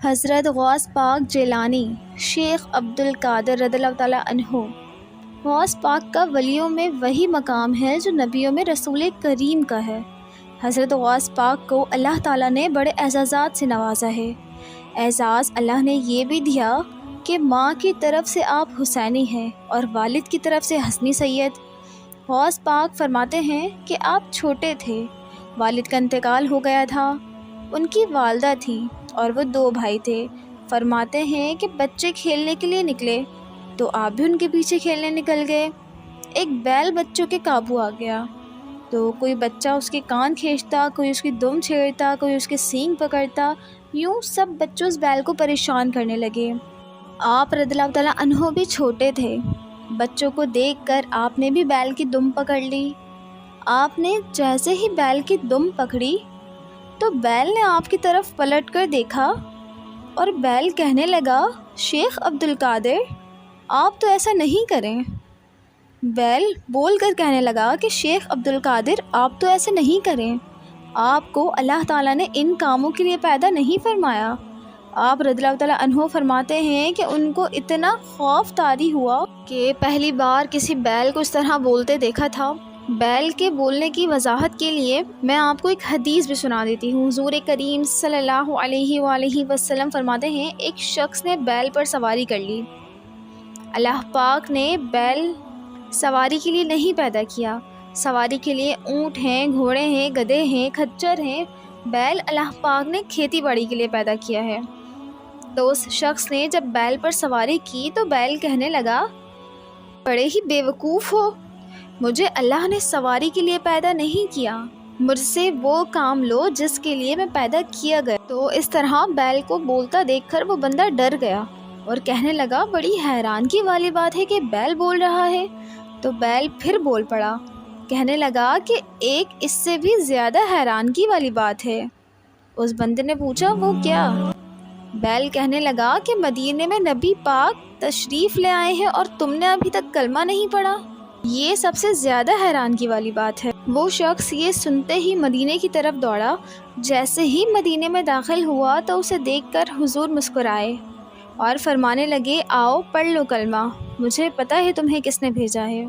حضرت غوث پاک جیلانی شیخ عبدالقادر رضی اللہ تعالیٰ عنہ۔ غوث پاک کا ولیوں میں وہی مقام ہے جو نبیوں میں رسول کریم کا ہے۔ حضرت غوث پاک کو اللہ تعالیٰ نے بڑے اعزازات سے نوازا ہے۔ اعزاز اللہ نے یہ بھی دیا کہ ماں کی طرف سے آپ حسینی ہیں اور والد کی طرف سے حسنی سید۔ غوث پاک فرماتے ہیں کہ آپ چھوٹے تھے، والد کا انتقال ہو گیا تھا، ان کی والدہ تھی اور وہ 2 بھائی تھے۔ فرماتے ہیں کہ بچے کھیلنے کے لیے نکلے تو آپ بھی ان کے پیچھے کھیلنے نکل گئے۔ ایک بیل بچوں کے قابو آ گیا تو کوئی بچہ اس کے کان کھینچتا، کوئی اس کی دم چھیڑتا، کوئی اس کے سینگ پکڑتا، یوں سب بچوں اس بیل کو پریشان کرنے لگے۔ آپ رضی اللہ تعالیٰ عنہ بھی چھوٹے تھے، بچوں کو دیکھ کر آپ نے بھی بیل کی دم پکڑ لی۔ آپ نے جیسے ہی بیل کی دم پکڑی تو بیل نے آپ کی طرف پلٹ کر دیکھا اور بیل کہنے لگا، شیخ عبدالقادر آپ تو ایسا نہیں کریں۔ بیل بول کر کہنے لگا کہ شیخ عبدالقادر آپ تو ایسے نہیں کریں، آپ کو اللہ تعالیٰ نے ان کاموں کے لیے پیدا نہیں فرمایا۔ آپ رضی اللہ تعالیٰ عنہ فرماتے ہیں کہ ان کو اتنا خوف طاری ہوا کہ پہلی بار کسی بیل کو اس طرح بولتے دیکھا تھا۔ بیل کے بولنے کی وضاحت کے لیے میں آپ کو ایک حدیث بھی سنا دیتی ہوں۔ حضور کریم صلی اللہ علیہ وآلہ وسلم فرماتے ہیں، ایک شخص نے بیل پر سواری کر لی۔ اللہ پاک نے بیل سواری کے لیے نہیں پیدا کیا، سواری کے لیے اونٹ ہیں، گھوڑے ہیں، گدھے ہیں، کھچر ہیں۔ بیل اللہ پاک نے کھیتی باڑی کے لیے پیدا کیا ہے۔ تو اس شخص نے جب بیل پر سواری کی تو بیل کہنے لگا، بڑے ہی بے وقوف ہو، مجھے اللہ نے سواری کے لیے پیدا نہیں کیا، مجھ سے وہ کام لو جس کے لیے میں پیدا کیا گیا۔ تو اس طرح بیل کو بولتا دیکھ کر وہ بندہ ڈر گیا اور کہنے لگا، بڑی حیرانگی والی بات ہے کہ بیل بول رہا ہے۔ تو بیل پھر بول پڑا، کہنے لگا کہ ایک اس سے بھی زیادہ حیرانگی والی بات ہے۔ اس بندے نے پوچھا، وہ کیا؟ بیل کہنے لگا کہ مدینے میں نبی پاک تشریف لے آئے ہیں اور تم نے ابھی تک کلمہ نہیں پڑھا، یہ سب سے زیادہ حیرانگی والی بات ہے۔ وہ شخص یہ سنتے ہی مدینے کی طرف دوڑا۔ جیسے ہی مدینے میں داخل ہوا تو اسے دیکھ کر حضور مسکرائے اور فرمانے لگے، آؤ پڑھ لو کلمہ، مجھے پتہ ہے تمہیں کس نے بھیجا ہے۔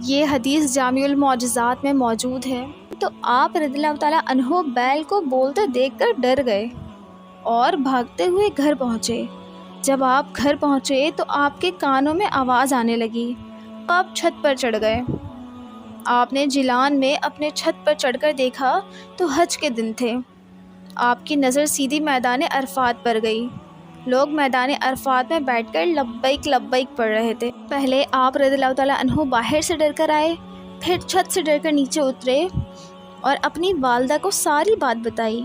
یہ حدیث جامع المعجزات میں موجود ہے۔ تو آپ رضی اللہ تعالیٰ عنہ بیل کو بولتے دیکھ کر ڈر گئے اور بھاگتے ہوئے گھر پہنچے۔ جب آپ گھر پہنچے تو آپ کے کانوں میں آواز آنے لگی۔ آپ چھت پر چڑھ گئے۔ آپ نے جیلان میں اپنے چھت پر چڑھ کر دیکھا تو حج کے دن تھے۔ آپ کی نظر سیدھی میدان عرفات پر گئی۔ لوگ میدان عرفات میں بیٹھ کر لبیک لبیک پڑھ رہے تھے۔ پہلے آپ رضی اللہ تعالیٰ عنہ باہر سے ڈر کر آئے، پھر چھت سے ڈر کر نیچے اترے اور اپنی والدہ کو ساری بات بتائی۔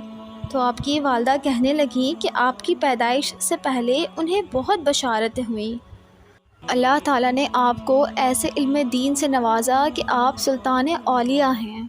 تو آپ کی والدہ کہنے لگیں کہ آپ کی پیدائش سے پہلے انہیں بہت بشارتیں ہوئیں۔ اللہ تعالیٰ نے آپ کو ایسے علم دین سے نوازا کہ آپ سلطان اولیاء ہیں۔